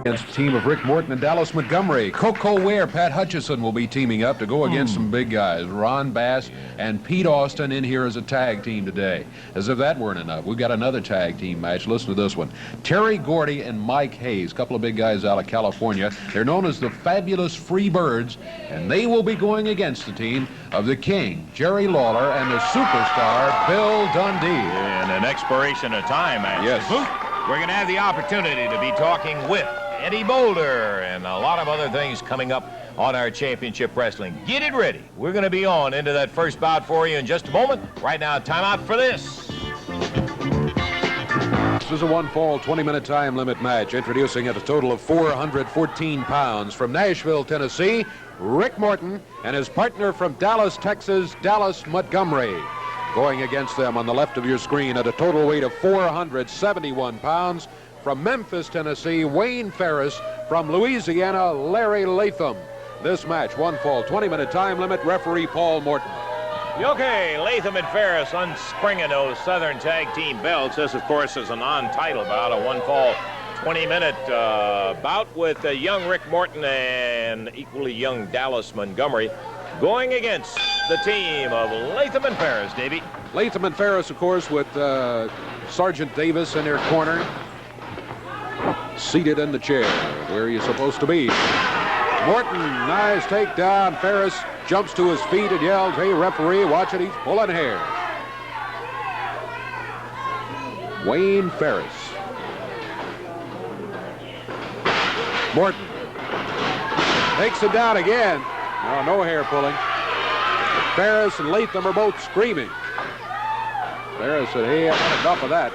Against the team of Rick Morton and Dallas Montgomery. Koko, Ware, Pat Hutchinson will be teaming up to go against some big guys. Ron Bass and Pete Austin in here as a tag team today. As if that weren't enough, we've got another tag team match. Listen to this one. Terry Gordy and Mike Hayes, a couple of big guys out of California. They're known as the Fabulous Freebirds, and they will be going against the team of the King, Jerry Lawler, and the superstar, Bill Dundee. In an expiration of time, actually. Yes. We're going to have the opportunity to be talking with Eddie Boulder and a lot of other things coming up on our championship wrestling. Get it ready. We're going to be on into that first bout for you in just a moment. Right now, timeout for this. This is a one-fall, 20-minute time limit match, introducing at a total of 414 pounds from Nashville, Tennessee, Rick Morton and his partner from Dallas, Texas, Dallas Montgomery. Going against them on the left of your screen at a total weight of 471 pounds, from Memphis, Tennessee, Wayne Farris. From Louisiana, Larry Latham. This match, one fall, 20-minute time limit, referee Paul Morton. Okay, Latham and Ferris unspringing those Southern Tag Team belts. This, of course, is a non-title bout, a one-fall, 20-minute bout with young Rick Morton and equally young Dallas Montgomery going against the team of Latham and Ferris, Davey. Latham and Ferris, of course, with Sergeant Davis in their corner, seated in the chair where you're supposed to be. Morton, nice takedown. Ferris jumps to his feet and yells, "Hey, referee, watch it, he's pulling hair." Wayne Farris. Morton takes him down again. No hair pulling. Ferris and Latham are both screaming. Ferris said, "Hey, I've had enough of that."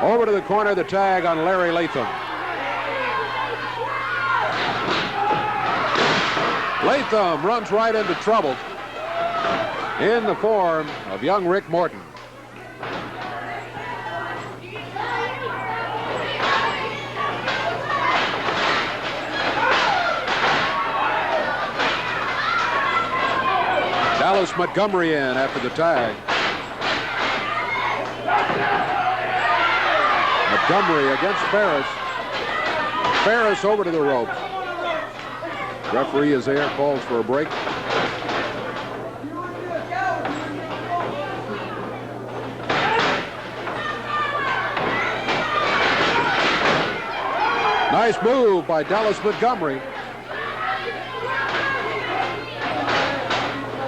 Over to the corner, the tag on Larry Latham. Latham runs right into trouble in the form of young Rick Morton. Dallas Montgomery in after the tag. Montgomery against Ferris. Ferris over to the ropes. Referee is there, calls for a break. Nice move by Dallas Montgomery.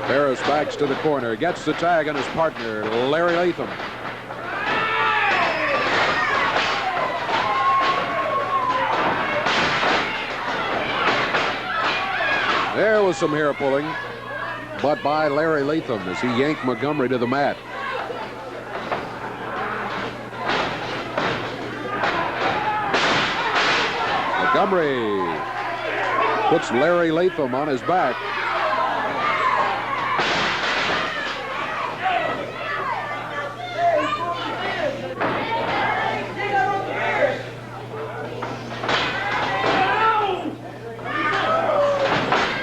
Ferris backs to the corner, gets the tag on his partner, Larry Latham. There was some hair pulling, but by Larry Latham as he yanked Montgomery to the mat. Montgomery puts Larry Latham on his back.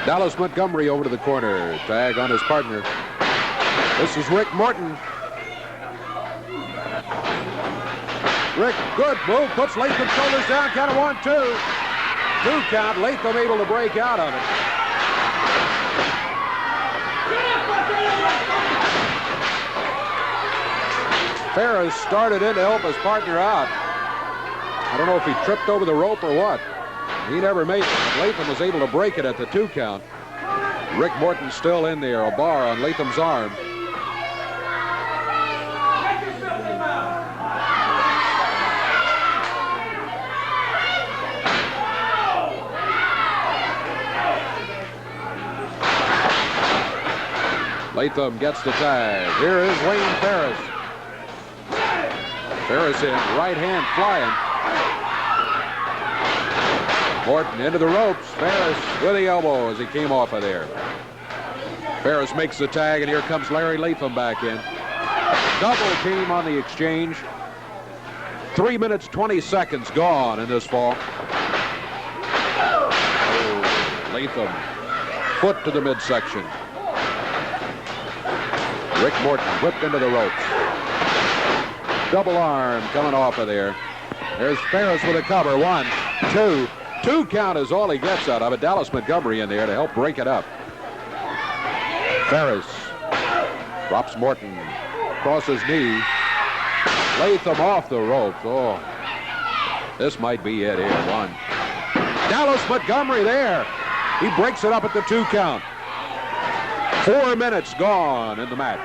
Dallas Montgomery over to the corner. Tag on his partner. This is Rick Morton. Rick, good move. Puts Latham's shoulders down. Count of 1, 2. 2 count. Latham able to break out of it. Ferris started in to help his partner out. I don't know if he tripped over the rope or what. He never made it. Latham was able to break it at the 2 count. Rick Morton still in there, a bar on Latham's arm. Latham gets the tag. Here is Wayne Farris. Ferris in, right hand flying. Morton into the ropes. Ferris with the elbow as he came off of there. Ferris makes the tag, and here comes Larry Latham back in. Double team on the exchange. 3 minutes, 20 seconds gone in this fall. Oh, Latham, foot to the midsection. Rick Morton whipped into the ropes. Double arm coming off of there. There's Ferris with a cover. 1, 2. 2 count is all he gets out of it. Dallas Montgomery in there to help break it up. Farris drops Morton. Crosses knee. Latham off the ropes. Oh, this might be it here. 1. Dallas Montgomery there. He breaks it up at the 2 count. 4 minutes gone in the match.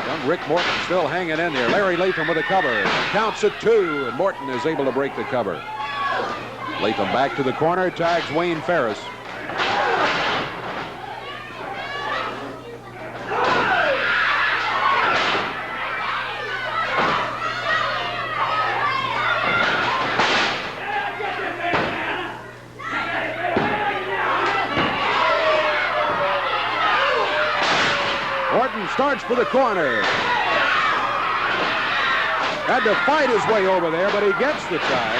Young Rick Morton still hanging in there. Larry Latham with a cover. Counts at 2, and Morton is able to break the cover. Latham back to the corner, tags Wayne Ferris. Morton starts for the corner. Had to fight his way over there, but he gets the tie.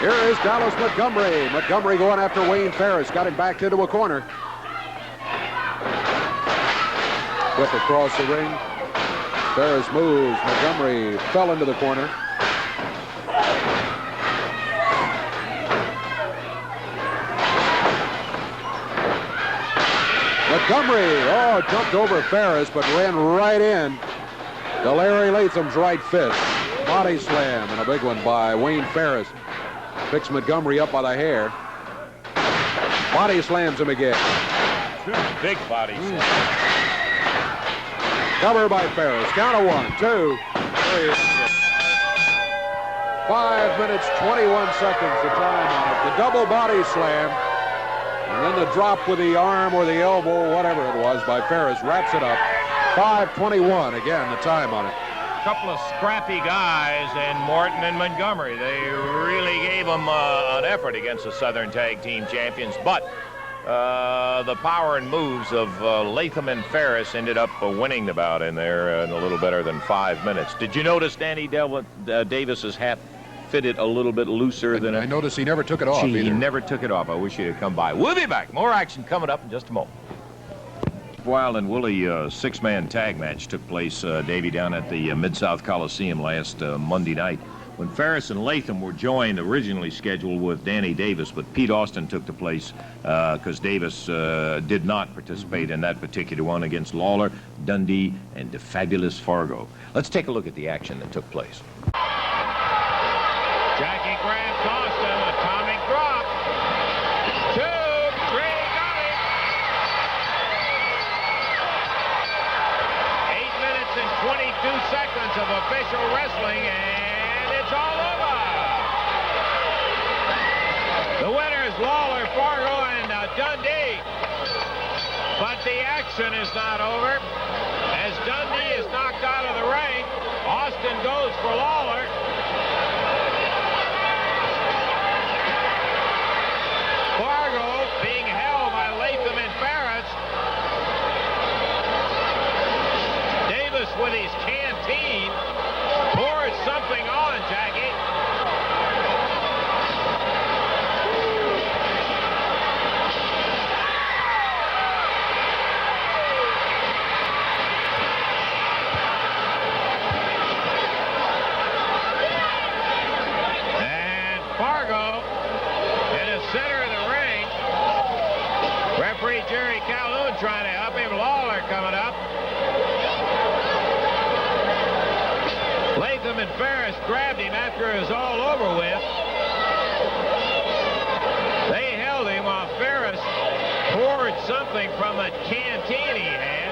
Here is Dallas Montgomery. Montgomery going after Wayne Ferris. Got him backed into a corner. Whip across the ring. Ferris moves. Montgomery fell into the corner. Montgomery, jumped over Ferris, but ran right in to Larry Latham's right fist. Body slam, and a big one by Wayne Ferris. Picks Montgomery up by the hair. Body slams him again. Big body slam. Cover by Ferris. Count of 1, 2, 3. 5 minutes, 21 seconds the time on it. The double body slam. And then the drop with the arm or the elbow, whatever it was, by Ferris wraps it up. 5:21, again, the time on it. A couple of scrappy guys in Morton and Montgomery. They really gave them an effort against the Southern Tag Team Champions, but the power and moves of Latham and Ferris ended up winning the bout in there in a little better than 5 minutes. Did you notice Danny Davis's hat fitted a little bit looser than it? I noticed he never took it off Gee, either. He never took it off. I wish he'd come by. We'll be back. More action coming up in just a moment. Wild and Willie 6-man tag match took place, Davey, down at the Mid-South Coliseum last Monday night, when Farris and Latham were joined, originally scheduled with Danny Davis, but Pete Austin took the place because Davis did not participate in that particular one against Lawler, Dundee, and the fabulous Fargo. Let's take a look at the action that took place. Jackie grabs Austin, atomic drop. 2, 3, got it. 8 minutes and 22 seconds of official wrestling, and it's all over. The winners, Lawler, Fargo, and Dundee. But the action is not over. As Dundee is knocked out of the ring, Austin goes for Lawler. Fargo being held by Latham and Farris. Davis with his canteen pours something on Jackie. And Fargo in the center of the ring. Referee Jerry Calhoun trying to help him. Lawler coming up. Latham and Ferris grabbed him after it was all over with. They held him while Ferris poured something from a canteen he had.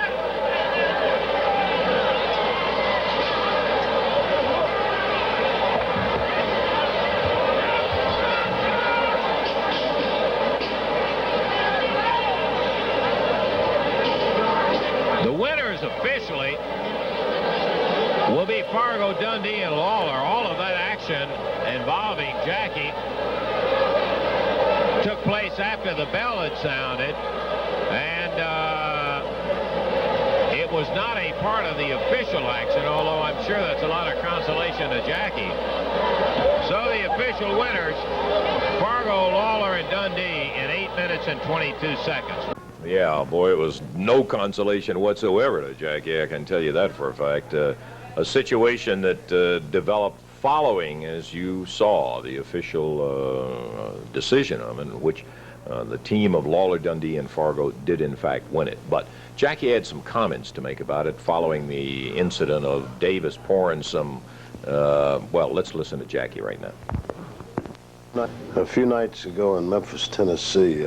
The winners officially will be Fargo, Dundee, and Lawler. All of that action involving Jackie took place after the bell had sounded, and it was not a part of the official action, although I'm sure that's a lot of consolation to Jackie. So the official winners, Fargo, Lawler, and Dundee in 8 minutes and 22 seconds. Yeah, boy, it was no consolation whatsoever to Jackie, I can tell you that for a fact. A situation that developed following, as you saw, the official decision of it, in which the team of Lawler, Dundee, and Fargo did, in fact, win it. But Jackie had some comments to make about it following the incident of Davis pouring some, well, let's listen to Jackie right now. A few nights ago in Memphis, Tennessee,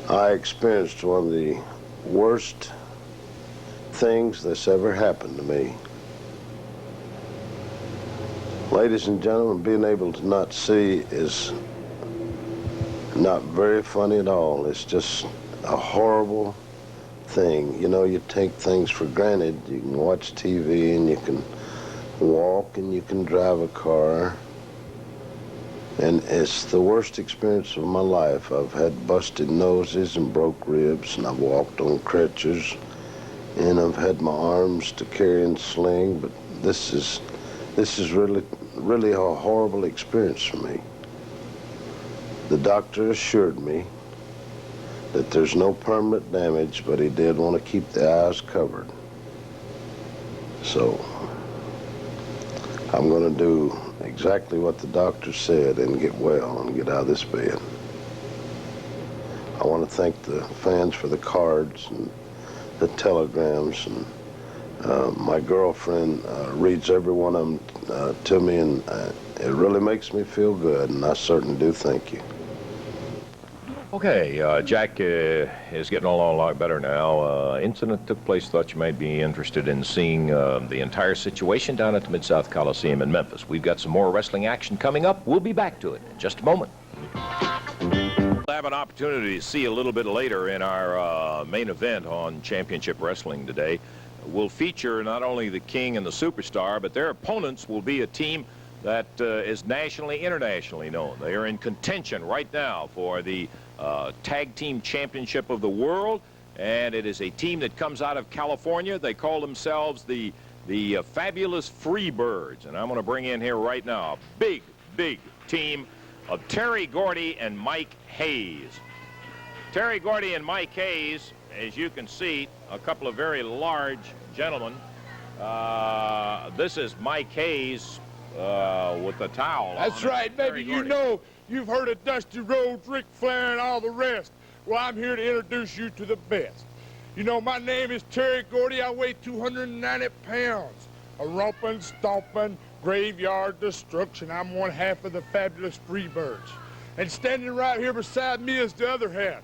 I experienced one of the worst things that's ever happened to me. Ladies and gentlemen, being able to not see is not very funny at all. It's just a horrible thing. You know, you take things for granted. You can watch TV and you can walk and you can drive a car. And it's the worst experience of my life. I've had busted noses and broke ribs, and I've walked on crutches, and I've had my arms to carry and sling, but this is really a horrible experience for me. The doctor assured me that there's no permanent damage, but he did want to keep the eyes covered. So I'm going to do exactly what the doctor said and get well and get out of this bed. I want to thank the fans for the cards and the telegrams, and my girlfriend reads every one of them to me, and it really makes me feel good, and I certainly do thank you. Okay, Jack is getting along a lot better now. Incident took place. Thought you might be interested in seeing the entire situation down at the Mid-South Coliseum in Memphis. We've got some more wrestling action coming up. We'll be back to it in just a moment. We'll have an opportunity to see a little bit later in our main event on Championship Wrestling today. We'll feature not only the King and the Superstar, but their opponents will be a team that is nationally, internationally known. They are in contention right now for the Tag Team Championship of the World, and it is a team that comes out of California. They call themselves the Fabulous Freebirds, and I'm going to bring in here right now a big team of Terry Gordy and Mike Hayes. Terry Gordy and Mike Hayes, as you can see, a couple of very large gentlemen. This is Mike Hayes with the towel. That's right, baby. You know, you've heard of Dusty Rhodes, Ric Flair, and all the rest. Well, I'm here to introduce you to the best. You know, my name is Terry Gordy. I weigh 290 pounds. A romping, stomping, graveyard destruction. I'm one half of the Fabulous Freebirds. And standing right here beside me is the other half.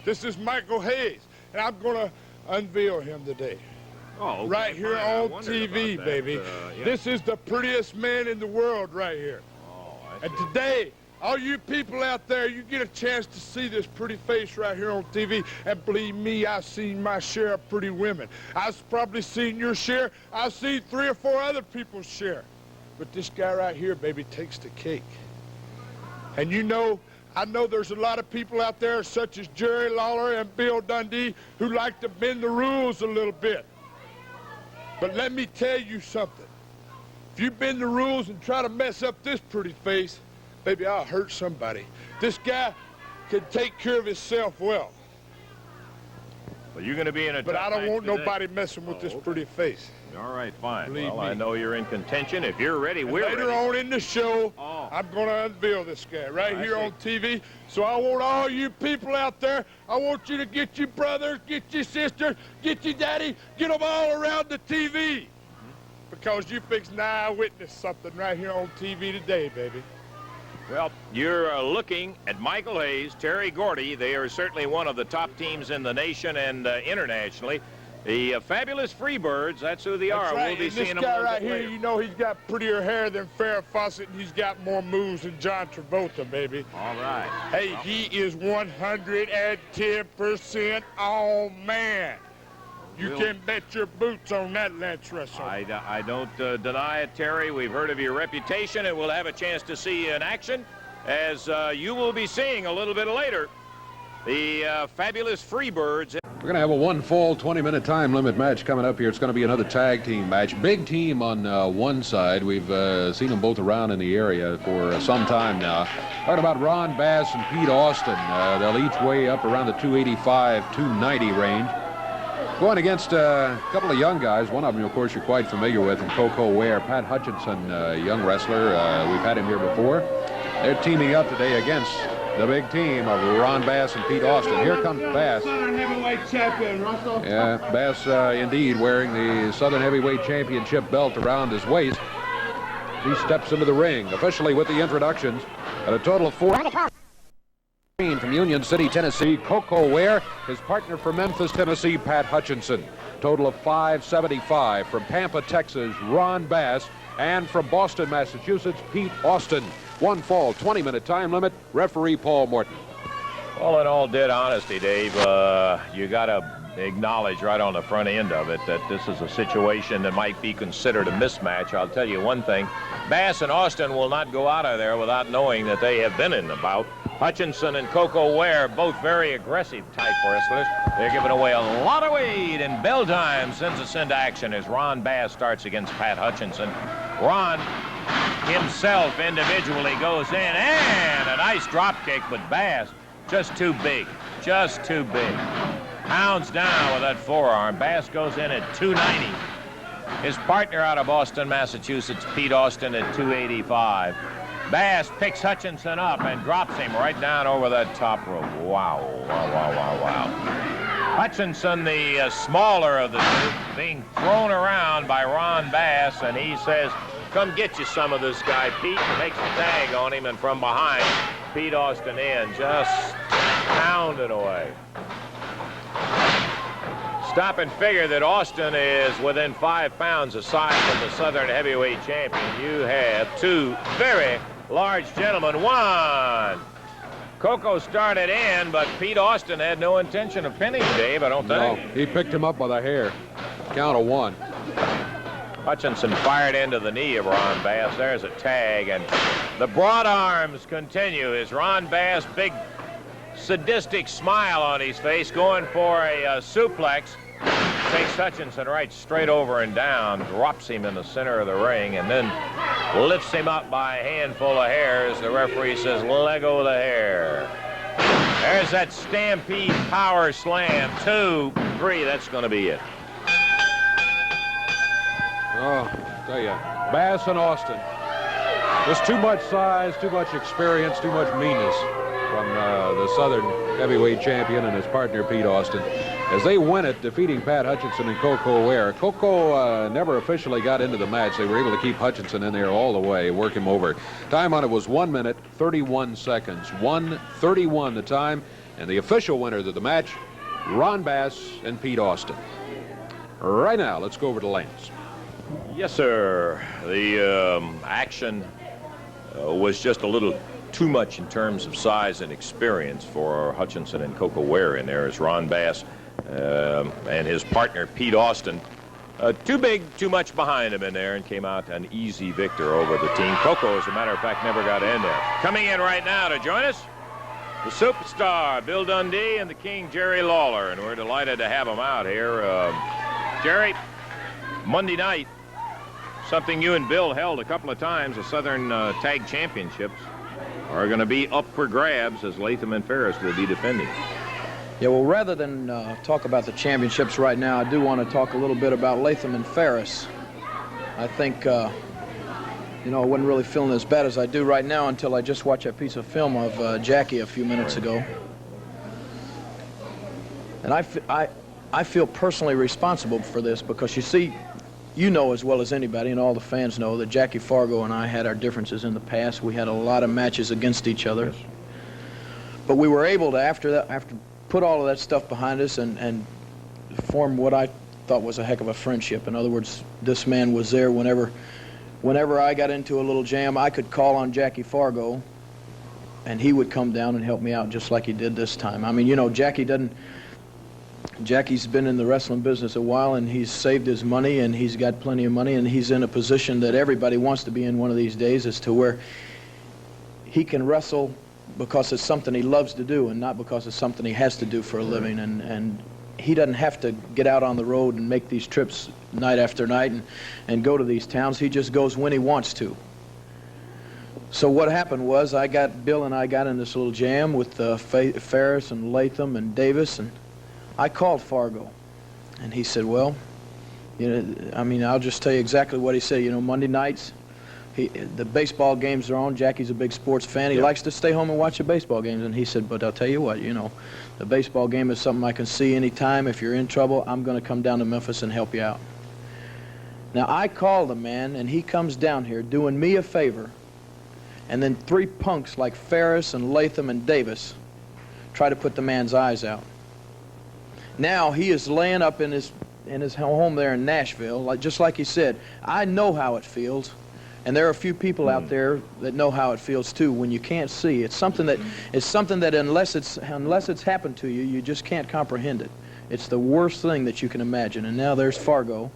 This is Michael Hayes, and I'm going to unveil him today. Oh, okay, right here on TV, baby. Yeah. This is the prettiest man in the world right here. Oh, I see. And today, all you people out there, you get a chance to see this pretty face right here on TV. And believe me, I've seen my share of pretty women. I've probably seen your share. I've seen 3 or 4 other people's share. But this guy right here, baby, takes the cake. And you know, I know there's a lot of people out there, such as Jerry Lawler and Bill Dundee, who like to bend the rules a little bit. But let me tell you something. If you bend the rules and try to mess up this pretty face, baby, I'll hurt somebody. This guy can take care of himself well. Well, you're going to be in a But I don't want today. nobody messing with this pretty face. All right, fine. Believe Well, me. I know you're in contention. If you're ready, And we're later ready. on in the show, Oh. I'm going to unveil this guy right I here see. on TV. So I want all you people out there, I want you to get your brothers, get your sisters, get your daddy, get them all around the TV. Because you fixing to eyewitness something right here on TV today, baby. Well, you're looking at Michael Hayes, Terry Gordy. They are certainly one of the top teams in the nation and internationally. The Fabulous Freebirds, that's who they are. That's right. We'll be And seeing this them guy a little right bit here, later. you know he's got prettier hair than Farrah Fawcett, and he's got more moves than John Travolta, baby. All right. Hey, he is 110% all man. You We'll- can bet your boots on that, Lance Russell. I don't deny it, Terry. We've heard of your reputation, and we'll have a chance to see you in action, as you will be seeing a little bit later the Fabulous Freebirds. We're going to have a one-fall 20-minute time limit match coming up here. It's going to be another tag team match. Big team on one side. We've seen them both around in the area for some time now. Talking about Ron Bass and Pete Austin. They'll each weigh up around the 285, 290 range. Going against a couple of young guys. One of them, of course, you're quite familiar with, and Koko Ware. Pat Hutchinson, young wrestler. We've had him here before. They're teaming up today against the big team of Ron Bass and Pete Austin. Here comes Bass. Southern Heavyweight Champion, Russell. Yeah, Bass indeed wearing the Southern Heavyweight Championship belt around his waist. He steps into the ring, officially with the introductions, at a total of 4. From Union City, Tennessee, Koko Ware, his partner from Memphis, Tennessee, Pat Hutchinson. Total of 575 from Pampa, Texas, Ron Bass, and from Boston, Massachusetts, Pete Austin. One fall, 20-minute time limit. Referee Paul Morton. Well, in all dead honesty, Dave, you got to acknowledge right on the front end of it that this is a situation that might be considered a mismatch. I'll tell you one thing. Bass and Austin will not go out of there without knowing that they have been in the bout. Hutchinson and Koko Ware, both very aggressive type wrestlers. They're giving away a lot of weight, and bell time sends us into action as Ron Bass starts against Pat Hutchinson. Ron himself individually goes in, and a nice drop kick, but Bass just too big, just too big. Pounds down with that forearm. Bass goes in at 290. His partner out of Boston, Massachusetts, Pete Austin, at 285. Bass picks Hutchinson up and drops him right down over that top rope. Wow, wow, wow, wow, wow. Hutchinson, the smaller of the two, being thrown around by Ron Bass, and he says, come get you some of this guy, Pete. And makes a tag on him, and from behind, Pete Austin in, just pounding away. Stop and figure that Austin is within 5 pounds aside from the Southern Heavyweight Champion. You have two very large gentlemen. One. Koko started in, but Pete Austin had no intention of pinning Dave, I don't think. No, he picked him up by the hair. Count of 1. Hutchinson fired into the knee of Ron Bass. There's a tag, and the broad arms continue as Ron Bass, big sadistic smile on his face, going for a suplex. Takes Hutchinson right straight over and down, drops him in the center of the ring, and then lifts him up by a handful of hairs. The referee says, let go of the hair. There's that stampede power slam. 2, 3, that's going to be it. Oh, I tell you, Bass and Austin. There's too much size, too much experience, too much meanness from the Southern Heavyweight Champion and his partner, Pete Austin, as they win it, defeating Pat Hutchinson and Koko Ware. Koko never officially got into the match. They were able to keep Hutchinson in there all the way, work him over. Time on it was 1 minute, 31 seconds. 1:31 the time, and the official winners of the match, Ron Bass and Pete Austin. Right now, let's go over to Lance. Yes, sir. The action was just a little too much in terms of size and experience for Hutchinson and Koko Ware in there, as Ron Bass and his partner Pete Austin, too big, too much behind him in there, and came out an easy victor over the team. Koko, as a matter of fact, never got in there. Coming in right now to join us, the superstar Bill Dundee and the King Jerry Lawler, and we're delighted to have them out here. Jerry, Monday night, something you and Bill held a couple of times, the Southern Tag Championships, are going to be up for grabs as Latham and Ferris will be defending. Yeah, well, rather than talk about the championships right now, I do want to talk a little bit about Latham and Ferris. I think, you know, I wasn't really feeling as bad as I do right now until I just watched that piece of film of Jackie a few minutes ago. And I feel personally responsible for this because, you see, you know as well as anybody, and all the fans know, that Jackie Fargo and I had our differences in the past. We had a lot of matches against each other. Yes. But we were able to, after put all of that stuff behind us and form what I thought was a heck of a friendship. In other words, this man was there whenever I got into a little jam, I could call on Jackie Fargo, and he would come down and help me out just like he did this time. I mean, you know, Jackie's been in the wrestling business a while, and he's saved his money, and he's got plenty of money, and he's in a position that everybody wants to be in one of these days, as to where he can wrestle because it's something he loves to do and not because it's something he has to do for a living. And he doesn't have to get out on the road and make these trips night after night and go to these towns. He just goes when he wants to. So what happened was Bill and I got in this little jam with Ferris and Latham and Davis, and I called Fargo. And he said, well, I mean, I'll just tell you exactly what he said. Monday nights, the baseball games are on. Jackie's a big sports fan. He likes to stay home and watch the baseball games. And he said, but I'll tell you what, the baseball game is something I can see anytime. If you're in trouble, I'm going to come down to Memphis and help you out. Now, I called the man, and he comes down here doing me a favor. And then 3 punks like Farris and Latham and Davis try to put the man's eyes out. Now he is laying up in his home there in Nashville, just like he said. I know how it feels, and there are a few people out there that know how it feels too. When you can't see, it's something that unless it's happened to you, you just can't comprehend it. It's the worst thing that you can imagine. And now there's Fargo.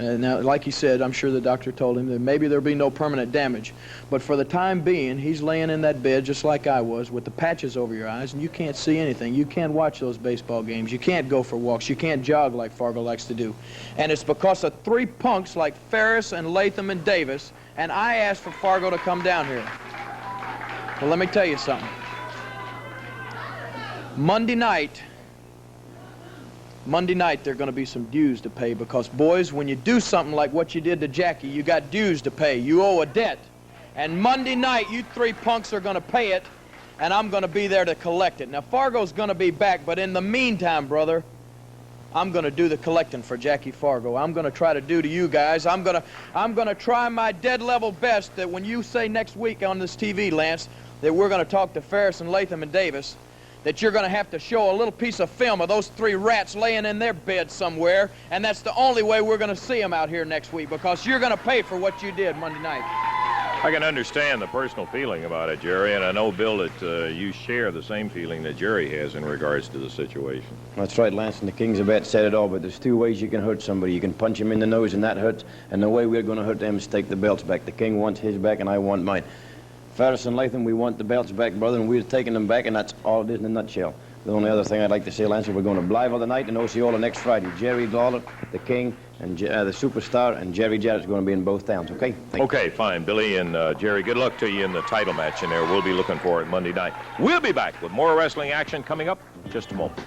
Now, like he said, I'm sure the doctor told him that maybe there'll be no permanent damage. But for the time being, he's laying in that bed just like I was with the patches over your eyes, and you can't see anything. You can't watch those baseball games. You can't go for walks. You can't jog like Fargo likes to do. And it's because of 3 punks like Ferris and Latham and Davis, and I asked for Fargo to come down here. Well, let me tell you something. Monday night, there are going to be some dues to pay because, boys, when you do something like what you did to Jackie, you got dues to pay. You owe a debt. And Monday night, you 3 punks are going to pay it, and I'm going to be there to collect it. Now, Fargo's going to be back, but in the meantime, brother, I'm going to do the collecting for Jackie Fargo. I'm going to try to do to you guys. I'm going to try my dead level best that when you say next week on this TV, Lance, that we're going to talk to Farris and Latham and Davis, that you're going to have to show a little piece of film of those 3 rats laying in their bed somewhere, and that's the only way we're going to see them out here next week, because you're going to pay for what you did Monday night. I can understand the personal feeling about it, Jerry, and I know, Bill, that you share the same feeling that Jerry has in regards to the situation. That's right, Lance, and the Kings of Bet said it all, but there's 2 ways you can hurt somebody. You can punch him in the nose, and that hurts, and the way we're going to hurt them is take the belts back. The King wants his back, and I want mine. Farris and Latham, we want the belts back, brother, and we're taking them back, and that's all it is in a nutshell. The only other thing I'd like to say, Lance, is we're going to Blytheville tonight and Osceola next Friday. Jerry Lawler, the King, and the Superstar, and Jerry Jarrett's going to be in both towns, okay? Okay, fine. Billy and Jerry, good luck to you in the title match in there. We'll be looking for it Monday night. We'll be back with more wrestling action coming up in just a moment.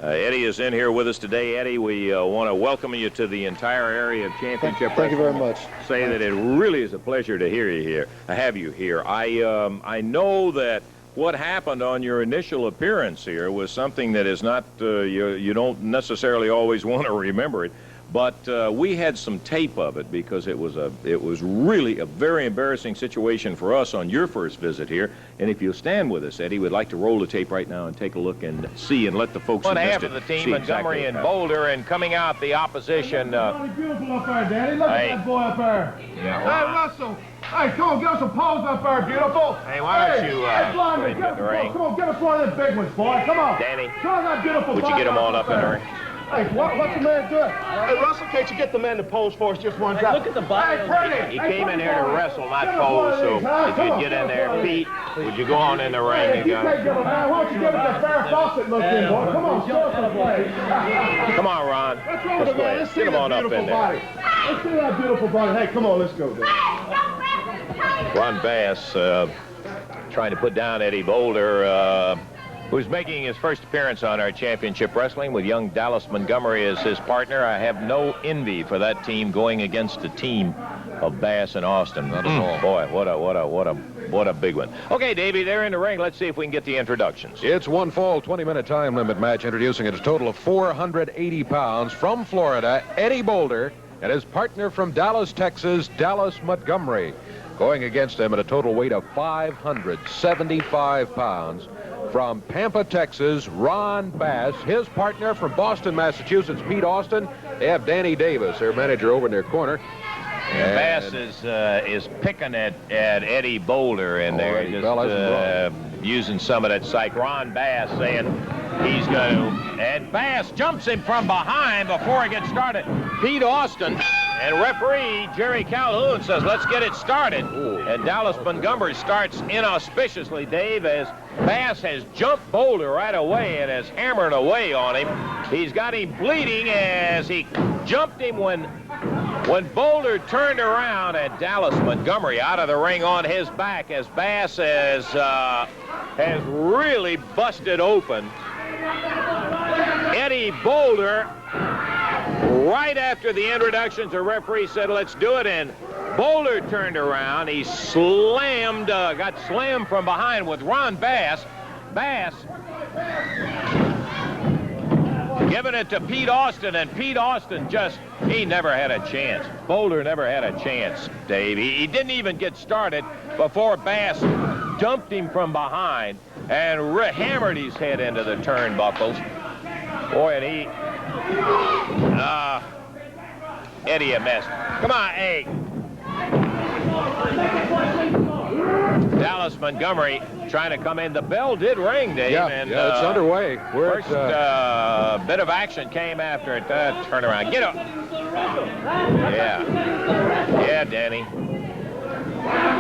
Eddie is in here with us today. Eddie, we want to welcome you to the entire area of championship. Thank you very much. Say that it really is a pleasure to have you here. I know that what happened on your initial appearance here was something that is not, you don't necessarily always want to remember it, but we had some tape of it because it was really a very embarrassing situation for us on your first visit here. And if you'll stand with us, Eddie, we'd like to roll the tape right now and take a look and see and let the folks who missed it. One half of the team, Montgomery and Boulder, and coming out the opposition. Beautiful up there, Daddy. Look at that boy up there. Yeah, hey, Russell. Hey, come on, give us a pose up there, beautiful. Hey, why don't you Blondie, get in the ring? Come on, give us one of them big ones, boy. Come on. Danny, show that beautiful would you get them all up in the ring? Hey, what's the man doing? Hey, Russell, can't you get the man to pose for us just one drop? Look at the body. Hey, pretty. He came in here to wrestle, not pose, so if you'd get in there, Pete, would you go on in the ring? Hey, you can't give him, man. Why don't you give him that Farrah Fawcett look in, boy? Come on, show us the play. Come on, Ron. What's wrong with the man? Let's see get him on that up in beautiful body. Let's see that beautiful body. Hey, come on, let's go, Dave. Ron Bass trying to put down Eddie Boulder, who's making his first appearance on our championship wrestling with young Dallas Montgomery as his partner. I have no envy for that team going against a team of Bass and Austin. Not at all. Boy, what a big one. Okay, Davey, they're in the ring. Let's see if we can get the introductions. It's one fall 20-minute time limit match introducing at a total of 480 pounds from Florida, Eddie Boulder, and his partner from Dallas, Texas, Dallas Montgomery, going against them at a total weight of 575 pounds. From Pampa, Texas, Ron Bass, his partner from Boston, Massachusetts, Pete Austin. They have Danny Davis, their manager, over in their corner. And Bass is picking at Eddie Boulder in there, just using some of that psych. Ron Bass saying he's going to, and Bass jumps him from behind before it gets started. Pete Austin and referee Jerry Calhoun says, let's get it started. And Dallas Montgomery starts inauspiciously, Dave, as Bass has jumped Boulder right away and is hammering away on him. He's got him bleeding as he jumped him when Boulder turned around, and Dallas Montgomery out of the ring on his back as Bass has really busted open Eddie Boulder, right after the introductions, the referee said, let's do it, and Boulder turned around. He slammed, got slammed from behind with Ron Bass. Bass giving it to Pete Austin, and Pete Austin he never had a chance. Boulder never had a chance, Dave. He didn't even get started before Bass dumped him from behind and hammered his head into the turnbuckles. Boy, and Eddie a mess. Come on, hey. Dallas Montgomery trying to come in. The bell did ring, Dave. Yeah, and, it's underway. First bit of action came after it. Turn around. Get up. Yeah, Danny.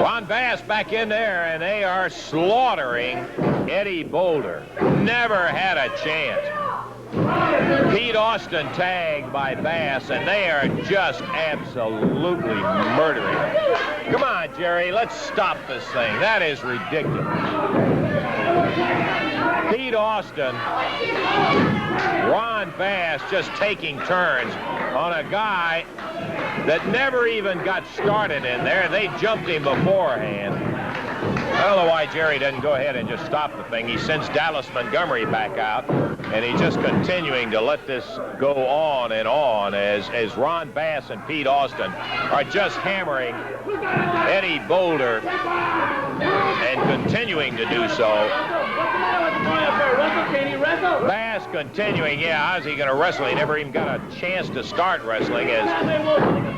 Ron Bass back in there, and they are slaughtering Eddie Boulder. Never had a chance. Pete Austin tagged by Bass, and they are just absolutely murdering. Come on, Jerry, let's stop this thing. That is ridiculous. Pete Austin, Ron Bass just taking turns on a guy that never even got started in there. They jumped him beforehand. I don't know why Jerry doesn't go ahead and just stop the thing. He sends Dallas Montgomery back out, and he's just continuing to let this go on and on as Ron Bass and Pete Austin are just hammering Eddie Boulder and continuing to do so. Bass continuing, how's he going to wrestle? He never even got a chance to start wrestling as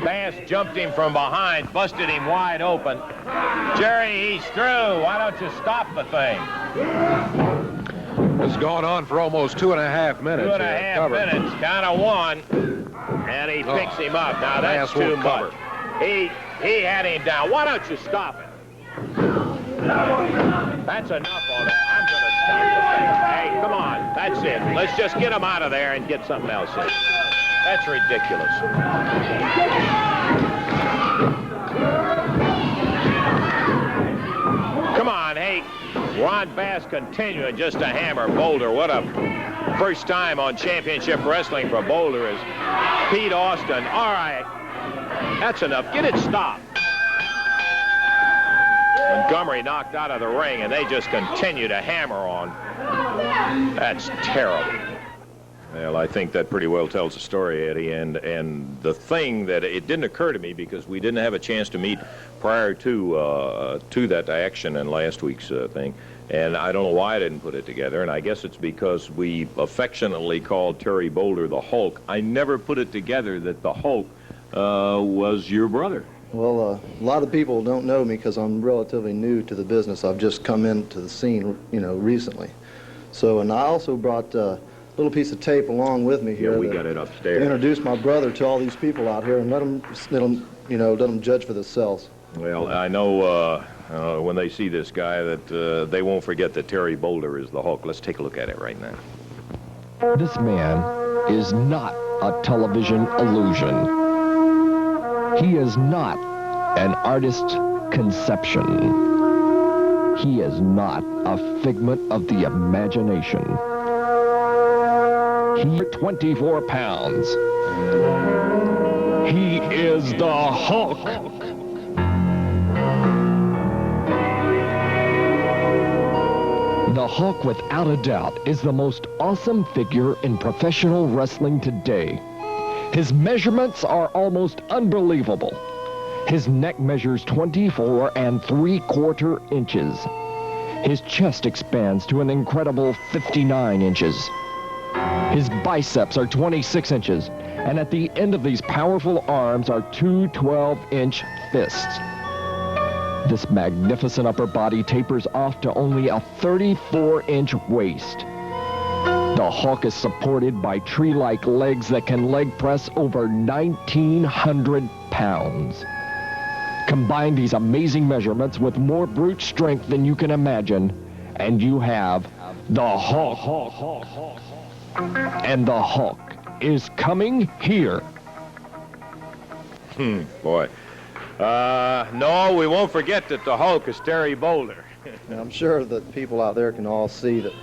Bass jumped him from behind, busted him wide open. Jerry, he's through. Why don't you stop the thing? It's gone on for almost 2.5 minutes. 2.5 minutes, count of one, and he picks him up. Now that's too much. He had him down. Why don't you stop it? That's enough on it. I'm going to stop the thing. Hey, come on. That's it. Let's just get him out of there and get something else in. That's ridiculous. Come on, hey. Ron Bass continuing just to hammer Boulder. What a first time on Championship Wrestling for Boulder is Pete Austin. All right. That's enough. Get it stopped. Montgomery knocked out of the ring, and they just continue to hammer on. That's terrible. Well, I think that pretty well tells the story, Eddie, and the thing that it didn't occur to me because we didn't have a chance to meet prior to that action in last week's thing, and I don't know why I didn't put it together, and I guess it's because we affectionately called Terry Boulder the Hulk. I never put it together that the Hulk was your brother. Well, a lot of people don't know me because I'm relatively new to the business. I've just come into the scene, recently. So, and I also brought a little piece of tape along with me here. Yeah, we got it upstairs. To introduce my brother to all these people out here and let them judge for themselves. Well, I know when they see this guy that they won't forget that Terry Boulder is the Hulk. Let's take a look at it right now. This man is not a television illusion. He is not an artist's conception. He is not a figment of the imagination. He is 24 pounds. He is the Hulk. The Hulk, without a doubt, is the most awesome figure in professional wrestling today. His measurements are almost unbelievable. His neck measures 24 3/4 inches. His chest expands to an incredible 59 inches. His biceps are 26 inches, and at the end of these powerful arms are two 12-inch fists. This magnificent upper body tapers off to only a 34-inch waist. The Hulk is supported by tree-like legs that can leg press over 1,900 pounds. Combine these amazing measurements with more brute strength than you can imagine, and you have the Hulk. And the Hulk is coming here. Boy. No, we won't forget that the Hulk is Terry Boulder. Now, I'm sure that people out there can all see that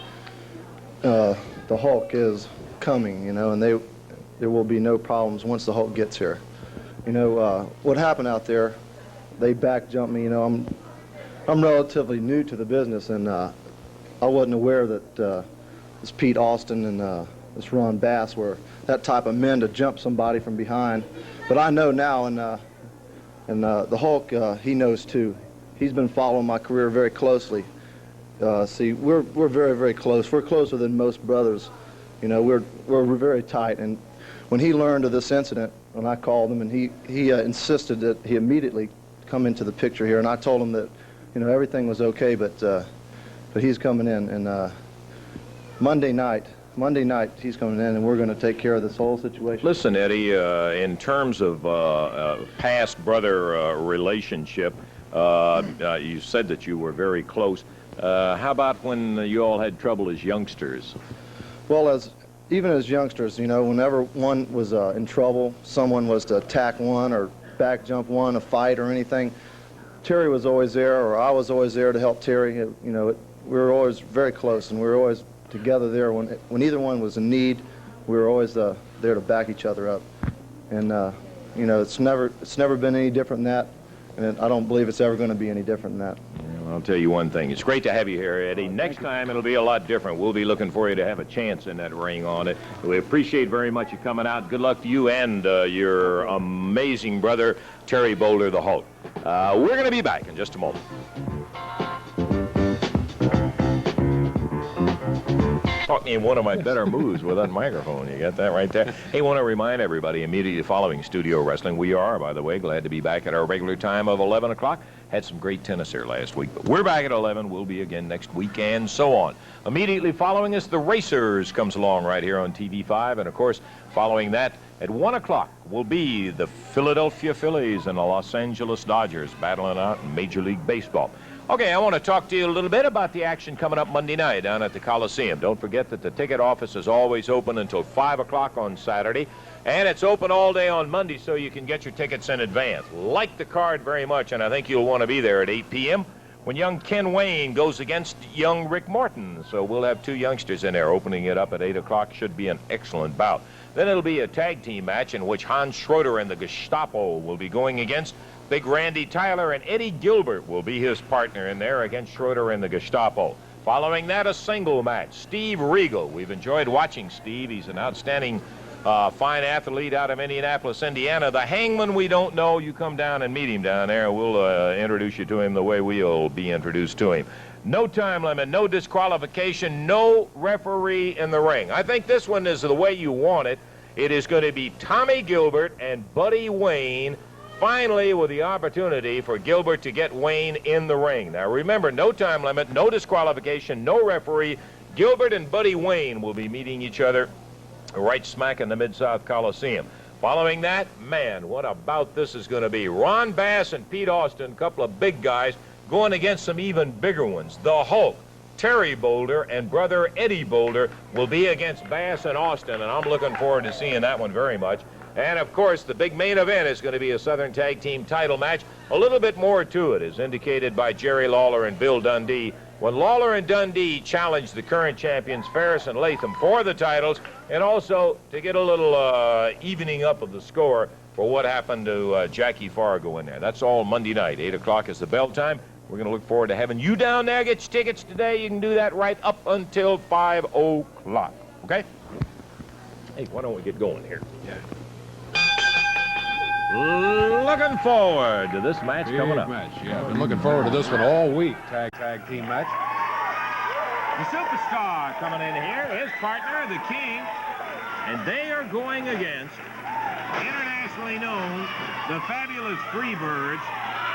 the Hulk is coming, you know, and there will be no problems once the Hulk gets here. You know, what happened out there, they back jumped me. You know, I'm relatively new to the business, and I wasn't aware that this Pete Austin and this Ron Bass were that type of men to jump somebody from behind. But I know now, and the Hulk, he knows too. He's been following my career very closely. See, we're very, very close. We're closer than most brothers. You know, we're very tight. And when he learned of this incident, when I called him, and he insisted that he immediately come into the picture here, and I told him that, you know, everything was okay, but he's coming in, and Monday night he's coming in, and we're going to take care of this whole situation. Listen, Eddie, in terms of past brother relationship, you said that you were very close. How about when you all had trouble as youngsters? Well, even as youngsters, you know, whenever one was in trouble, someone was to attack one or back jump one, a fight or anything, Terry was always there, or I was always there to help Terry. You know, we were always very close, and we were always together there. When either one was in need, we were always there to back each other up. And you know, it's never been any different than that, and I don't believe it's ever going to be any different than that. Well, I'll tell you one thing. It's great to have you here, Eddie. Next time it'll be a lot different. We'll be looking for you to have a chance in that ring on it. We appreciate very much you coming out. Good luck to you and your amazing brother, Terry Boulder, the Hulk. We're going to be back in just a moment. Taught me one of my better moves with that microphone. You got that right there. Hey, want to remind everybody immediately following Studio Wrestling, we are, by the way, glad to be back at our regular time of 11 o'clock. Had some great tennis here last week, but we're back at 11. We'll be again next week and so on. Immediately following us, The Racers comes along right here on TV5. And, of course, following that at 1 o'clock will be the Philadelphia Phillies and the Los Angeles Dodgers battling out in Major League Baseball. Okay, I want to talk to you a little bit about the action coming up Monday night down at the Coliseum. Don't forget that the ticket office is always open until 5 o'clock on Saturday, and it's open all day on Monday so you can get your tickets in advance. Like the card very much, and I think you'll want to be there at 8 p.m. when young Ken Wayne goes against young Rick Morton. So we'll have two youngsters in there opening it up at 8 o'clock. Should be an excellent bout. Then it'll be a tag team match in which Hans Schroeder and the Gestapo will be going against Big Randy Tyler, and Eddie Gilbert will be his partner in there against Schroeder and the Gestapo. Following that, a single match. Steve Regal. We've enjoyed watching Steve. He's an outstanding fine athlete out of Indianapolis, Indiana. The Hangman we don't know. You come down and meet him down there. We'll introduce you to him the way we'll be introduced to him. No time limit, no disqualification, no referee in the ring. I think this one is the way you want it. It is going to be Tommy Gilbert and Buddy Wayne, finally with the opportunity for Gilbert to get Wayne in the ring. Now remember, no time limit, no disqualification, no referee. Gilbert and Buddy Wayne will be meeting each other right smack in the Mid-South Coliseum. Following that, man, what a bout this is going to be. Ron Bass and Pete Austin, a couple of big guys, going against some even bigger ones. The Hulk, Terry Boulder, and brother Eddie Boulder will be against Bass and Austin, and I'm looking forward to seeing that one very much. And, of course, the big main event is going to be a Southern Tag Team title match. A little bit more to it, as indicated by Jerry Lawler and Bill Dundee, when Lawler and Dundee challenged the current champions, Farris and Latham, for the titles, and also to get a little evening up of the score for what happened to Jackie Fargo in there. That's all Monday night. 8 o'clock is the bell time. We're going to look forward to having you down there. Get your tickets today. You can do that right up until 5 o'clock. Okay? Hey, why don't we get going here? Yeah. Looking forward to this match coming up. Match, yeah. Been looking forward to this one all week. Tag team match. The superstar coming in here, his partner, the King, and they are going against internationally known, the fabulous Freebirds.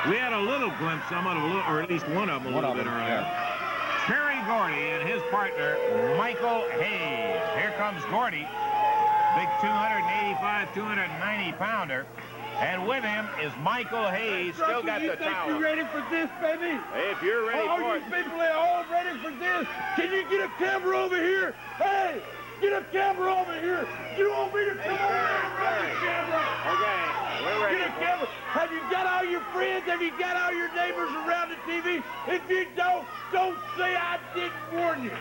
We had a little glimpse of them, or at least one of them a little bit earlier. Yeah. Terry Gordy and his partner, Michael Hayes. Here comes Gordy, big 285, 290-pounder. And with him is Michael Hayes. Still got the towel. You ready for this, baby? If you're ready for it. You people are all ready for this. Can you get a camera over here? Hey, get a camera over here. You want me to come over here and run the camera? Okay, we're ready. Get a camera. Have you got all your friends? Have you got all your neighbors around the TV? If you don't say I didn't warn you.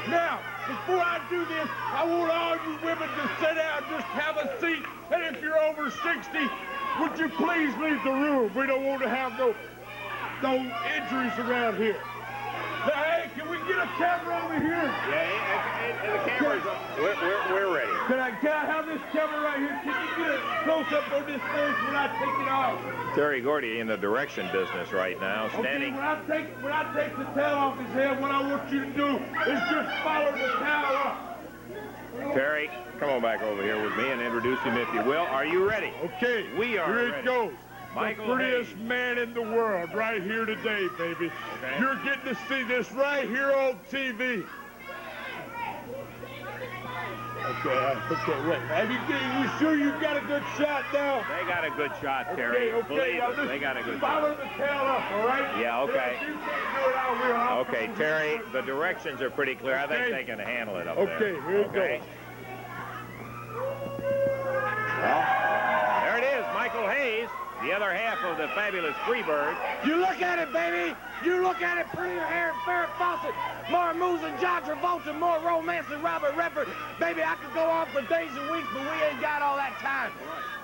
Now, before I do this, I want all you women to sit down, just have a seat. And if you're over 60, would you please leave the room? We don't want to have no injuries around here. Now, hey, can we get a camera over here? Yeah, and the camera's on. We're ready. Can I have this camera right here? Can you get a close-up on this first when I take it off? Terry Gordy in the direction business right now, standing. Okay, when I take the towel off his head, what I want you to do is just follow the towel up. Terry, come on back over here with me and introduce him if you will. Are you ready? Okay, we are here ready. It goes. Michael the prettiest Hayes. man in the world right here today, baby. Okay. You're getting to see this right here on TV. Okay, wait. You sure you got a good shot now? They got a good shot, Terry. Okay. Believe Now it. They got a good follow shot. the tail up, all right? Yeah, okay. If you can't do it, I will. I'll Okay, come Terry, over. the directions are pretty clear. I think Okay. they can handle it up Okay, there. here it goes. Well, there it is, Michael Hayes, the other half of the fabulous Freebird. You look at it, baby. You look at it, prettier hair than Farris Fawcett, more moves than John Travolta, more romance than Robert Redford. Baby, I could go on for days and weeks, but we ain't got all that time.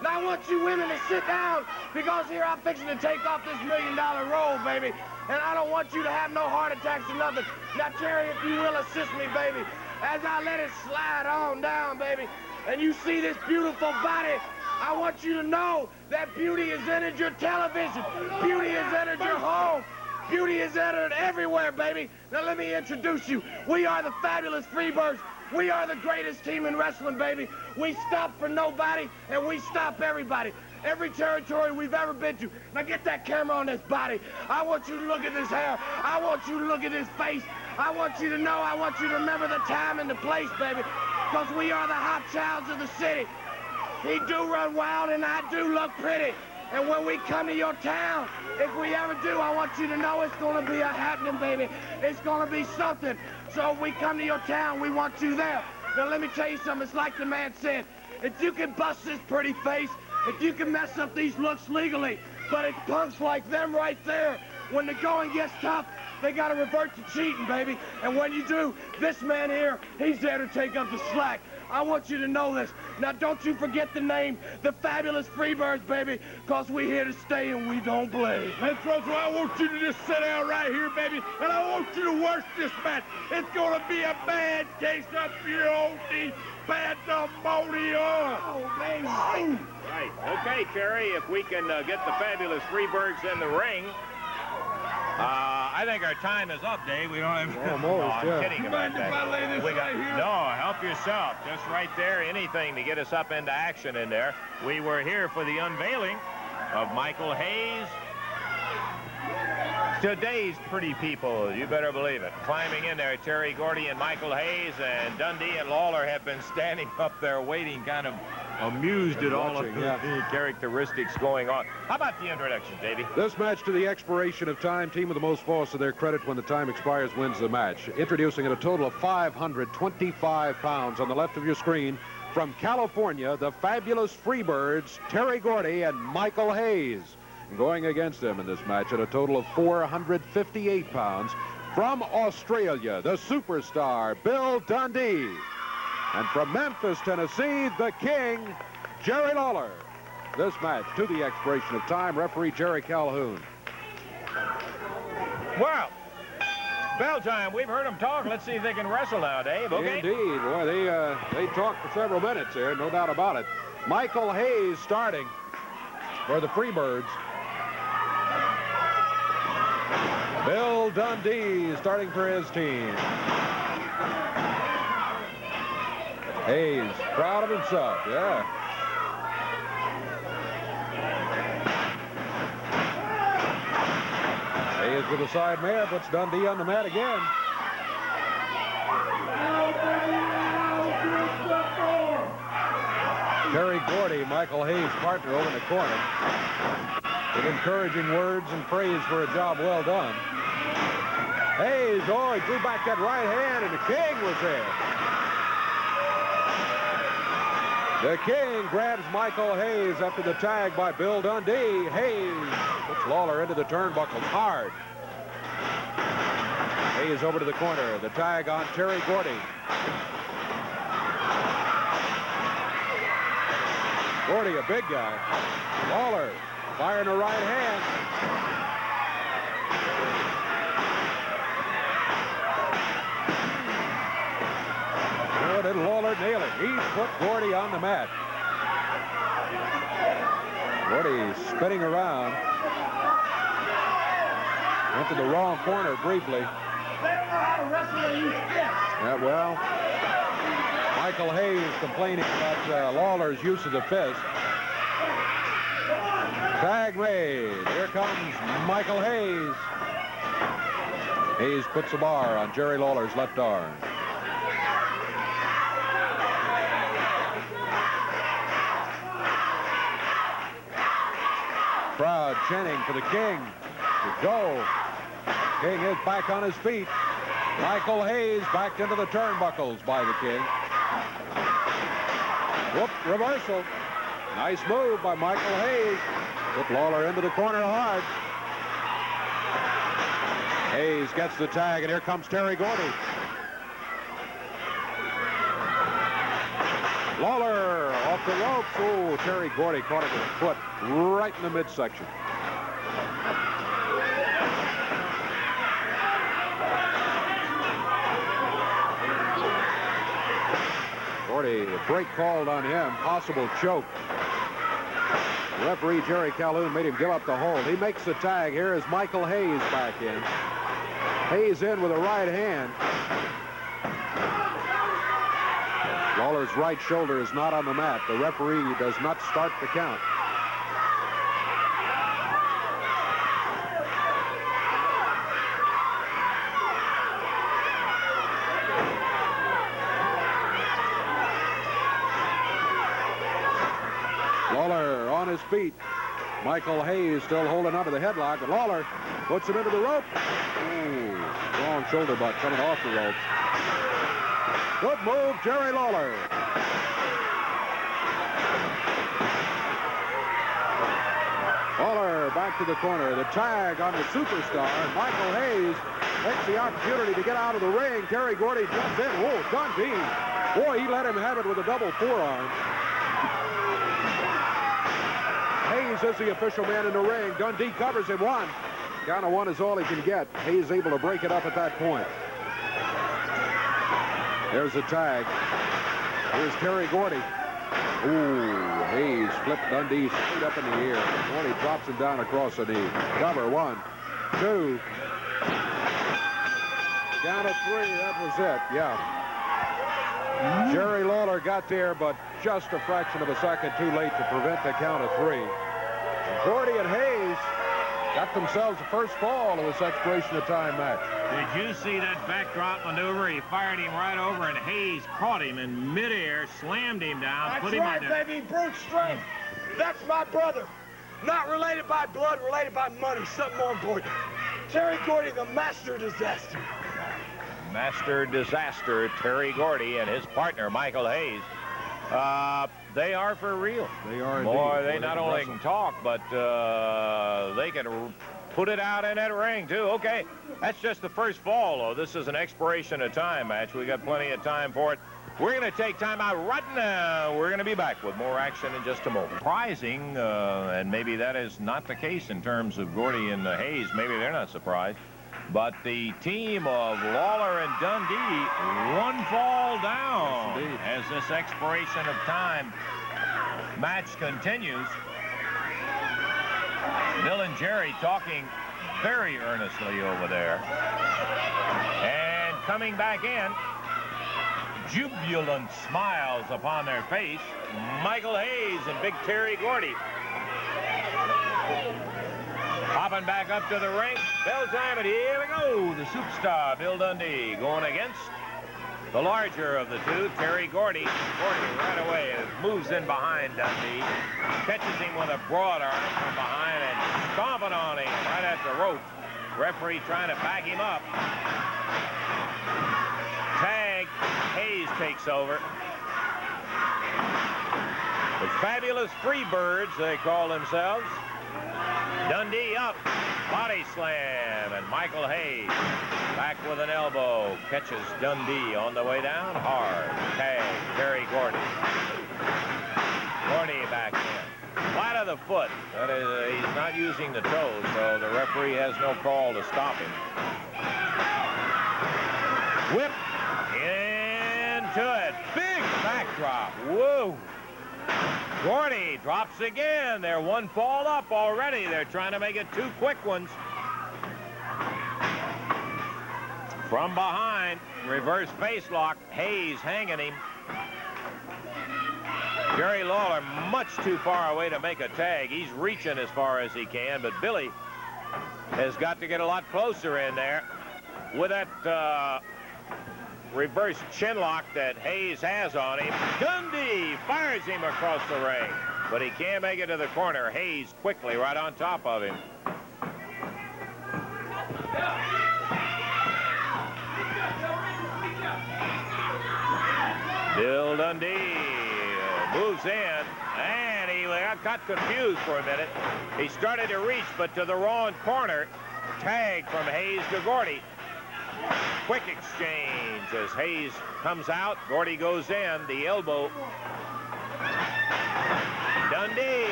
Now I want you women to sit down, because here I'm fixing to take off this $1 million roll, baby. And I don't want you to have no heart attacks or nothing. Now, Terry, if you will assist me, baby, as I let it slide on down, baby, and you see this beautiful body, I want you to know that beauty has entered your television. Beauty has entered your home. Beauty has entered everywhere, baby. Now let me introduce you. We are the fabulous Freebirds. We are the greatest team in wrestling, baby. We stop for nobody, and we stop everybody. Every territory we've ever been to. Now get that camera on this body. I want you to look at this hair. I want you to look at this face. I want you to know, I want you to remember the time and the place, baby. Because we are the hot childs of the city. He do run wild, and I do look pretty. And when we come to your town, if we ever do, I want you to know it's going to be a happening, baby. It's going to be something. So if we come to your town, we want you there. Now, let me tell you something. It's like the man said. If you can bust this pretty face, if you can mess up these looks legally, but it's punks like them right there. When the going gets tough, they got to revert to cheating, baby. And when you do, this man here, he's there to take up the slack. I want you to know this. Now, don't you forget the name, the fabulous Freebirds, baby, because we're here to stay and we don't play. That's right. So I want you to just sit down right here, baby, and I want you to watch this match. It's going to be a bad case of your old pandemonium. Oh, baby. Right. Okay, Terry, if we can get the fabulous Freebirds in the ring. I think our time is up, Dave. We don't have... No, I'm kidding about that. No, help yourself. Just right there, anything to get us up into action in there. We were here for the unveiling of Michael Hayes. Today's pretty people, you better believe it. Climbing in there, Terry Gordy and Michael Hayes, and Dundee and Lawler have been standing up there waiting, kind of amused at all of the characteristics going on. How about the introduction, Davey? This match to the expiration of time, team with the most falls to their credit when the time expires wins the match. Introducing at a total of 525 pounds on the left of your screen, from California, the fabulous Freebirds, Terry Gordy and Michael Hayes. Going against them in this match at a total of 458 pounds, from Australia, the superstar, Bill Dundee. And from Memphis, Tennessee, the King, Jerry Lawler. This match to the expiration of time, referee Jerry Calhoun. Well, bell time. We've heard them talk. Let's see if they can wrestle now, Dave. Okay? Indeed. Boy, they talked for several minutes here, no doubt about it. Michael Hayes starting for the Freebirds. Bill Dundee starting for his team. Hayes, proud of himself, yeah. Hayes with a side mare, puts Dundee on the mat again. Terry Gordy, Michael Hayes' partner, over in the corner, with encouraging words and praise for a job well done. Hayes, oh, he drew back that right hand, and the King was there. The King grabs Michael Hayes after the tag by Bill Dundee. Hayes puts Lawler into the turnbuckles hard. Hayes over to the corner. The tag on Terry Gordy. Gordy, a big guy. Lawler firing a right hand. Oh, did Lawler nail it? He put Gordy on the mat. Gordy spinning around. Went to the wrong corner briefly. Yeah, well, Michael Hayes complaining about Lawler's use of the fist. Tag made. Here comes Michael Hayes. Hayes puts a bar on Jerry Lawler's left arm. Crowd chanting for the King to go. King is back on his feet. Michael Hayes backed into the turnbuckles by the King. Whoop, reversal. Nice move by Michael Hayes. Put Lawler into the corner hard. Hayes gets the tag, and here comes Terry Gordy. Lawler off the ropes. Oh, Terry Gordy caught it with a foot right in the midsection. Gordy, a break called on him. Possible choke. Referee Jerry Calhoun made him give up the hold. He makes the tag. Here is Michael Hayes back in. Hayes in with a right hand. Lawler's right shoulder is not on the mat. The referee does not start the count. Lawler on his feet. Michael Hayes still holding onto the headlock, but Lawler puts him into the rope. Ooh, wrong shoulder butt coming off the rope. Good move, Jerry Lawler. Lawler back to the corner. The tag on the superstar. Michael Hayes takes the opportunity to get out of the ring. Terry Gordy jumps in. Whoa, Dundee. Boy, he let him have it with a double forearm. Hayes is the official man in the ring. Dundee covers him one. Count of one is all he can get. Hayes able to break it up at that point. There's the tag. Here's Terry Gordy. Ooh, Hayes flipped Dundee straight up in the air. Gordy drops him down across the knee. Cover, 1, 2. Count of 3, that was it, yeah. Jerry Lawler got there, but just a fraction of a second too late to prevent the count of 3. And Gordy and Hayes got themselves the first fall of this expiration of time match. Did you see that backdrop maneuver? He fired him right over, and Hayes caught him in midair, slammed him down, That's put him right, under. baby, brute strength. That's my brother. Not related by blood, related by money. Something more important. Terry Gordy, the master disaster. Master disaster, Terry Gordy and his partner, Michael Hayes. They are for real. They are Boy, indeed. they not only can talk, but they can put it out in that ring, too. Okay, that's just the first fall, though. This is an expiration of time match. We got plenty of time for it. We're going to take time out right now. We're going to be back with more action in just a moment. Surprising, and maybe that is not the case in terms of Gordy and Hayes. Maybe they're not surprised. But the team of Lawler and Dundee, one fall down as this expiration of time match continues. Bill and Jerry talking very earnestly over there. And coming back in, jubilant smiles upon their face, Michael Hayes and Big Terry Gordy. Popping back up to the ring. Bell time, and here we go. The superstar, Bill Dundee, going against the larger of the two, Terry Gordy. Gordy right away moves in behind Dundee. Catches him with a broad arm from behind and stomping on him right at the rope. Referee trying to back him up. Tag. Hayes takes over. The fabulous Freebirds, they call themselves. Dundee up. out. Body slam, and Michael Hayes back with an elbow. Catches Dundee on the way down. Hard. Tag. Terry Gordy. Gordy back in. Flat of the foot. That is, he's not using the toes, so the referee has no call to stop him. Whip into it. Big backdrop. Whoa. Gordy drops again. They're one fall up already. They're trying to make it 2 quick ones. From behind, reverse face lock. Hayes hanging him. Jerry Lawler much too far away to make a tag. He's reaching as far as he can, but Billy has got to get a lot closer in there with that reverse chin lock that Hayes has on him. Dundee fires him across the ring, but he can't make it to the corner. Hayes quickly right on top of him. Bill Dundee moves in, and he got confused for a minute. He started to reach, but to the wrong corner. Tag from Hayes to Gordy. Quick exchange as Hayes comes out. Gordy goes in. The elbow. Dundee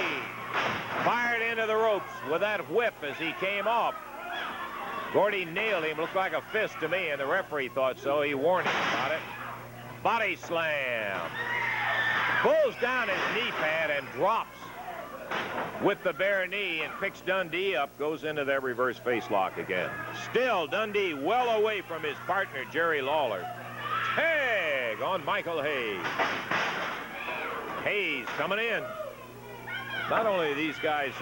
fired into the ropes with that whip as he came off. Gordy nailed him. Looked like a fist to me, and the referee thought so. He warned him about it. Body slam. Pulls down his knee pad and drops with the bare knee and picks Dundee up, goes into that reverse face lock again. Still Dundee well away from his partner, Jerry Lawler. Tag on Michael Hayes. Hayes coming in. Not only these guys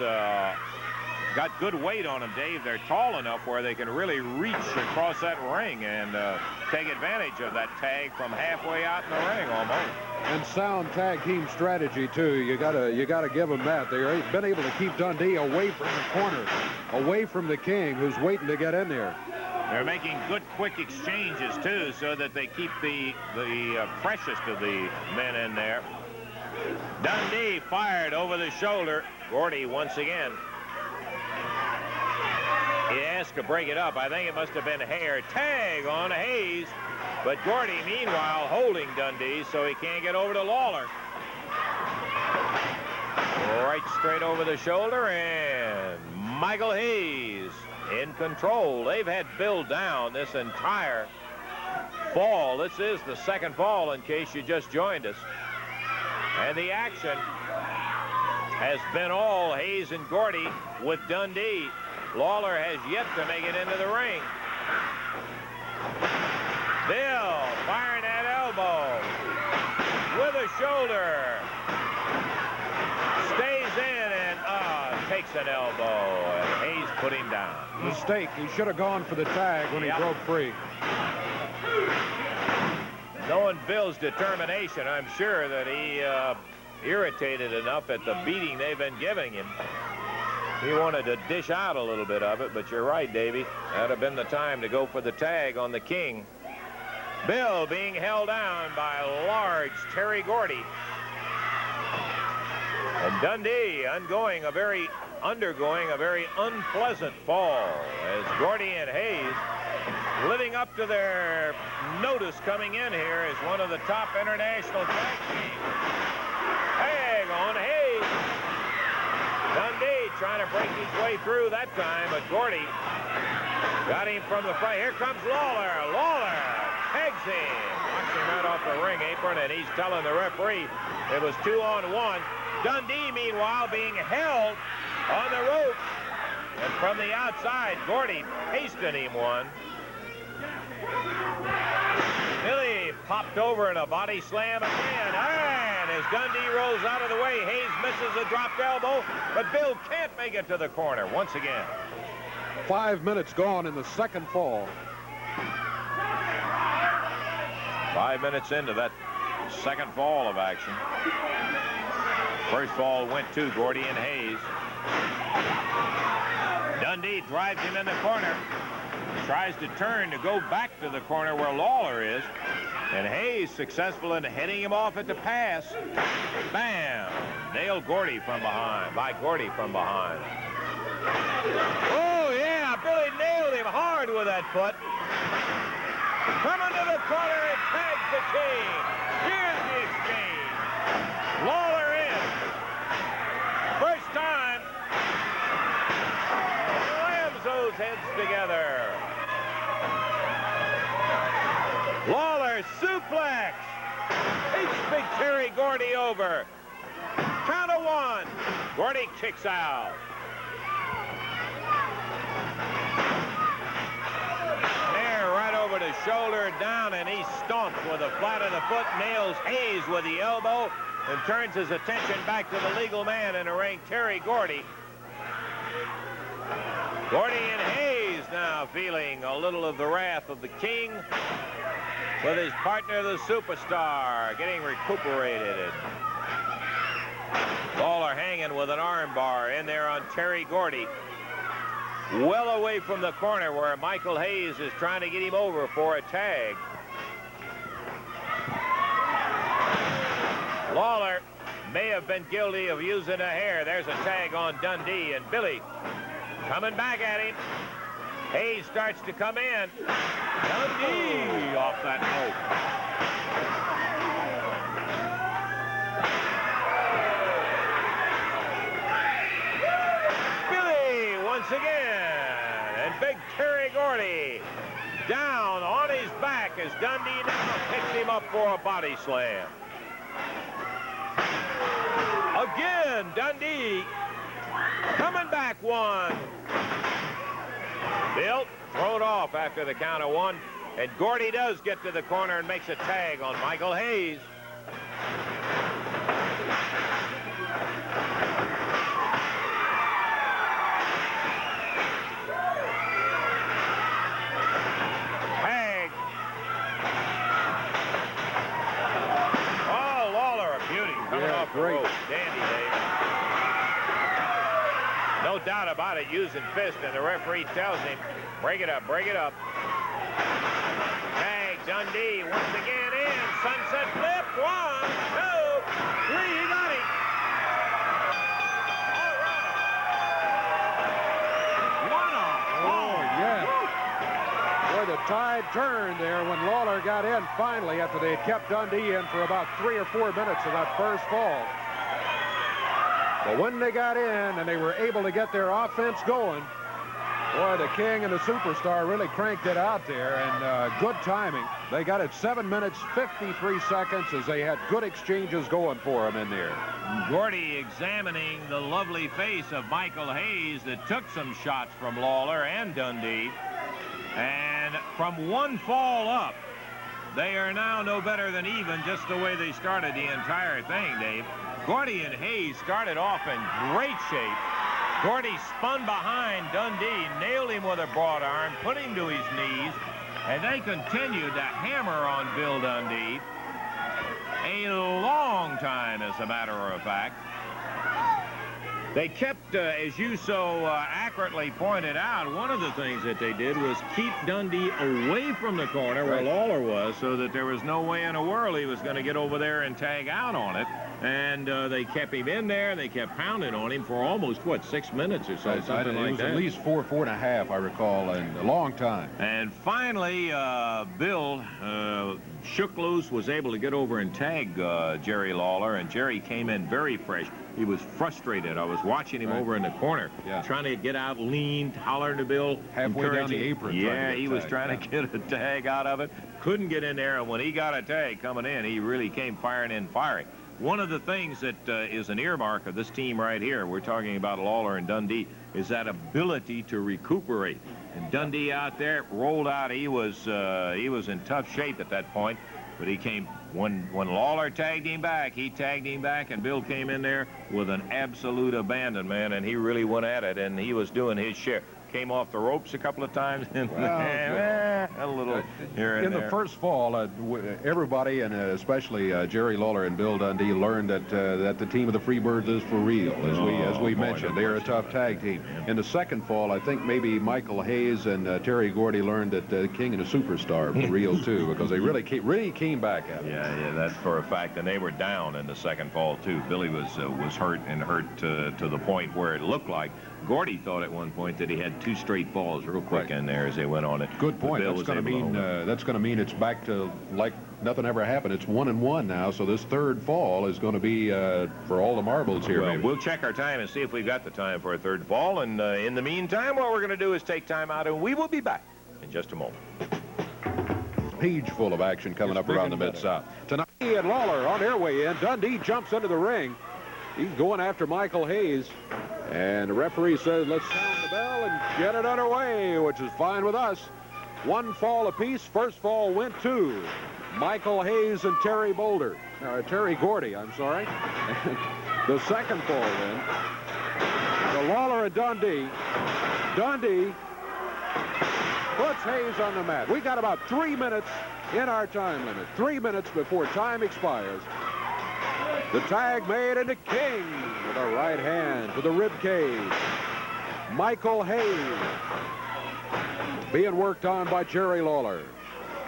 got good weight on them, Dave, they're tall enough where they can really reach across that ring and take advantage of that tag from halfway out in the ring almost. And sound tag team strategy too. You gotta give them that. They've been able to keep Dundee away from the corner, away from the King, who's waiting to get in there. They're making good quick exchanges too, so that they keep the freshest of the men in there. Dundee fired over the shoulder. Gordy once again. He asked to break it up. I think it must have been hair. Tag on Hayes. But Gordy, meanwhile, holding Dundee so he can't get over to Lawler. Right straight over the shoulder, and Michael Hayes in control. They've had Bill down this entire fall. This is the second fall, in case you just joined us. And the action has been all Hayes and Gordy with Dundee. Lawler has yet to make it into the ring. Bill firing that elbow with a shoulder. Stays in and takes an elbow, and Hayes put him down. Mistake. He should have gone for the tag when he broke free. Knowing Bill's determination, I'm sure that he irritated enough at the beating they've been giving him. He wanted to dish out a little bit of it, but you're right, Davey. That'd have been the time to go for the tag on the King. Bill being held down by large Terry Gordy. And Dundee undergoing a very unpleasant fall as Gordy and Hayes, living up to their notice coming in here as one of the top international tag teams. Tag on Hayes. Dundee trying to break his way through that time, but Gordy got him from the front. Here comes Lawler. Lawler pegs him. Knocks him right off the ring apron, and he's telling the referee it was 2-on-1. Dundee, meanwhile, being held on the ropes. And from the outside, Gordy pasted him one. Billy popped over in a body slam again. And as Dundee rolls out of the way, Hayes misses a dropped elbow, but Bill can't make it to the corner once again. 5 minutes gone in the second fall. 5 minutes into that second fall of action. First fall went to Gordy and Hayes. Dundee drives him in the corner. Tries to turn to go back to the corner where Lawler is. And Hayes successful in heading him off at the pass. Bam! Nailed Gordy from behind. By Gordy from behind. hard with that foot. Coming to the corner and tags the King. Here's the exchange. Lawler in. First time. Slams those heads together. Lawler suplex. Takes Big Terry Gordy over. Count of 1. Gordy kicks out. There, right over the shoulder, down, and he stomps with the flat of the foot, nails Hayes with the elbow, and turns his attention back to the legal man in the ring, Terry Gordy. Gordy and Hayes now feeling a little of the wrath of the King, with his partner, the Superstar, getting recuperated. Lawler hanging with an arm bar in there on Terry Gordy. Well away from the corner where Michael Hayes is trying to get him over for a tag. Lawler may have been guilty of using a hair. There's a tag on Dundee, and Billy coming back at him. Hayes starts to come in. Dundee off that rope. Once again, and Big Terry Gordy down on his back as Dundee now picks him up for a body slam. Again, Dundee coming back 1. Bill thrown off after the count of 1, and Gordy does get to the corner and makes a tag on Michael Hayes. Great. Dandy, Dave. No doubt about it, using fist, and the referee tells him, break it up, break it up. Tag, Dundee once again in. Sunset flip. 1, 2, 3. He got it. All right. Oh, yeah. Boy, the tide turned there when Lawler got in finally after they had kept Dundee in for about 3 or 4 minutes of that first fall. But when they got in and they were able to get their offense going, boy, the King and the Superstar really cranked it out there, and good timing. They got it 7 minutes, 53 seconds as they had good exchanges going for them in there. Gordy examining the lovely face of Michael Hayes that took some shots from Lawler and Dundee. And from 1 fall up, they are now no better than even, just the way they started the entire thing, Dave. Gordy and Hayes started off in great shape. Gordy spun behind Dundee, nailed him with a broad arm, put him to his knees, and they continued to hammer on Bill Dundee a long time, as a matter of fact. They kept, as you so accurately pointed out, one of the things that they did was keep Dundee away from the corner where Lawler was, so that there was no way in the world he was going to get over there and tag out on it. And they kept him in there. They kept pounding on him for almost, what, 6 minutes or so, something like that. It was at least 4, 4.5, I recall, and a long time. And finally, Bill shook loose, was able to get over and tag Jerry Lawler, and Jerry came in very fresh. He was frustrated. I was watching him over in the corner, trying to get out, leaned, hollering to Bill. Halfway down the apron. Yeah, he was trying to get a tag out of it. Couldn't get in there, and when he got a tag coming in, he really came firing in firing. One of the things that is an earmark of this team right here, we're talking about Lawler and Dundee, is that ability to recuperate. And Dundee out there rolled out. He was in tough shape at that point, but he came when Lawler tagged him back. He tagged him back, and Bill came in there with an absolute abandon, man, and he really went at it, and he was doing his share. Came off the ropes a couple of times, and a little here and there. In the first fall, everybody, and especially Jerry Lawler and Bill Dundee, learned that the team of the Freebirds is for real, as we mentioned. They're a tough tag team. In the second fall, I think maybe Michael Hayes and Terry Gordy learned that the King and the Superstar are for real too, because they really came back at it. Yeah, that's for a fact. And they were down in the second fall too. Billy was hurt, and hurt to the point where it looked like Gordy thought at one point that he had 2 straight falls real quick in there as they went on it. Good point. That's going to mean it's back to like nothing ever happened. It's 1-1 now, so this third fall is going to be for all the marbles here. Well, we'll check our time and see if we've got the time for a third fall. And in the meantime, what we're going to do is take time out, and we will be back in just a moment. Page full of action coming up around the Mid-South. Tonight, and Lawler on their way in. Dundee jumps into the ring. He's going after Michael Hayes. And the referee says, let's sound the bell and get it underway, which is fine with us. 1 fall apiece. First fall went to Michael Hayes and Terry Boulder. Terry Gordy, I'm sorry. The second fall then to Lawler and Dundee. Dundee puts Hayes on the mat. We got about 3 minutes in our time limit. 3 minutes before time expires. The tag made into King with a right hand to the rib cage. Michael Hayes being worked on by Jerry Lawler.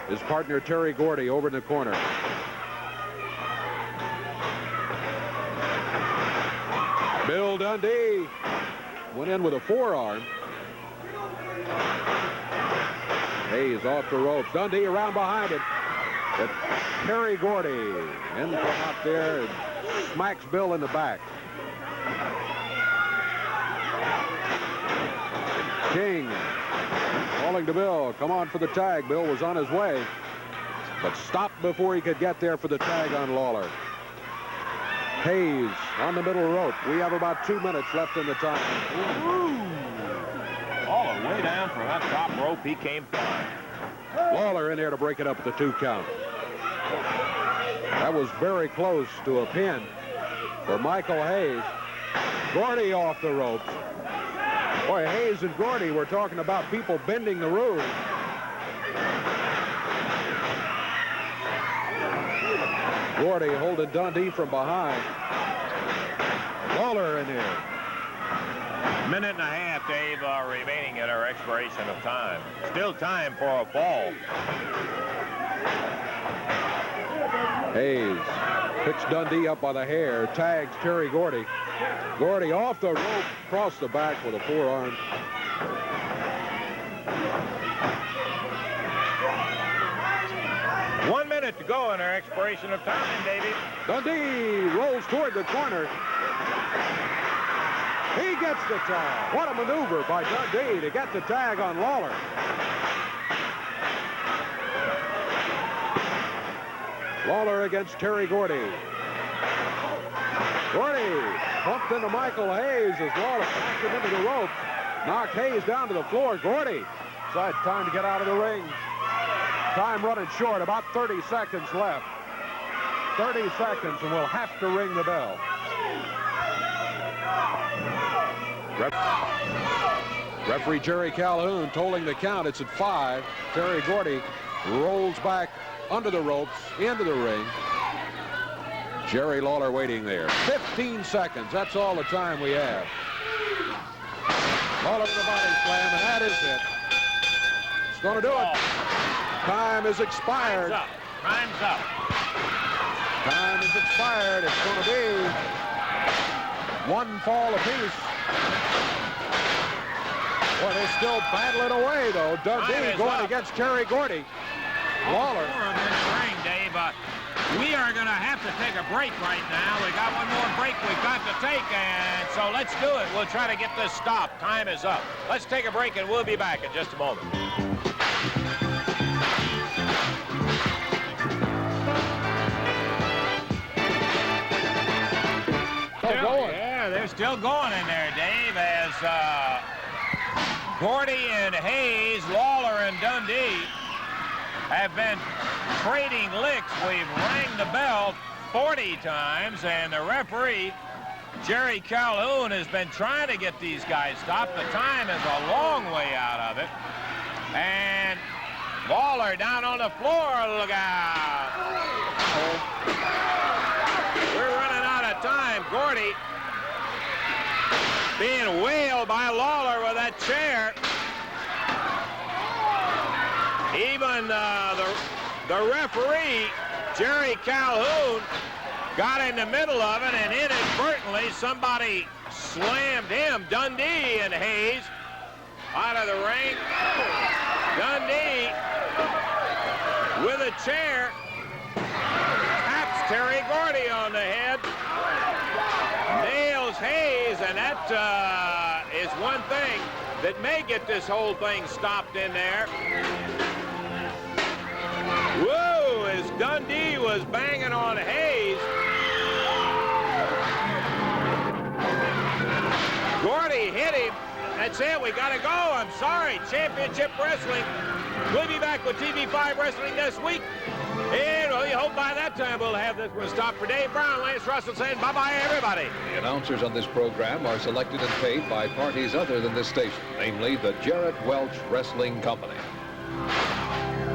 His partner Terry Gordy over in the corner. Bill Dundee went in with a forearm. Hayes off the ropes. Dundee around behind it. But Terry Gordy in from out there and smacks Bill in the back. King calling to Bill. Come on for the tag. Bill was on his way, but stopped before he could get there for the tag on Lawler. Hayes on the middle rope. We have about 2 minutes left in the time. All the way down from that top rope, he came flying. Lawler in there to break it up with the 2 count. That was very close to a pin for Michael Hayes. Gordy off the ropes. Boy, Hayes and Gordy were talking about people bending the rules. Gordy holding Dundee from behind. Lawler in there. Minute and a half, Dave, remaining at our expiration of time. Still time for a fall. Hayes picks Dundee up by the hair, tags Terry Gordy. Gordy off the rope, across the back with a forearm. One minute to go in our expiration of time, Davey. Dundee rolls toward the corner. He gets the tag. What a maneuver by Dundee to get the tag on Lawler. Lawler against Terry Gordy. Gordy bumped into Michael Hayes as Lawler knocked him into the ropes. Knocked Hayes down to the floor. Gordy decides time to get out of the ring. Time running short, about 30 seconds left. 30 seconds and we'll have to ring the bell. Referee Jerry Calhoun tolling the count. It's at 5. Terry Gordy rolls back under the ropes, into the ring. Jerry Lawler waiting there. 15 seconds. That's all the time we have. Lawler with the body slam, and that is it. It's going to do it. Time is expired. Time's up. Time is expired. It's going to be 1 fall apiece. Well, they're still battling away, though. Dundee going against Terry Gordy. Lawler. In the ring, Dave. We are going to have to take a break right now. We got one more break we've got to take, and so let's do it. We'll try to get this stopped. Time is up. Let's take a break, and we'll be back in just a moment. Yeah, they're still going in there, Dave, as Gordy and Hayes, Lawler and Dundee have been trading licks. We've rang the bell 40 times, and the referee, Jerry Calhoun, has been trying to get these guys stopped. The time is a long way out of it. And Lawler down on the floor. Look out. We're running out of time. Gordy being whaled by Lawler with that chair. Even the referee, Jerry Calhoun, got in the middle of it, and inadvertently somebody slammed him. Dundee and Hayes out of the ring. Dundee with a chair taps Terry Gordy on the head. Nails Hayes, and that is one thing that may get this whole thing stopped in there. Whoa, as Dundee was banging on Hayes. Gordy hit him. That's it, we gotta go. I'm sorry, Championship Wrestling. We'll be back with TV5 Wrestling this week. And we hope by that time we'll have this one stopped. For Dave Brown, Lance Russell saying bye-bye, everybody. The announcers on this program are selected and paid by parties other than this station, namely the Jarrett Welch Wrestling Company.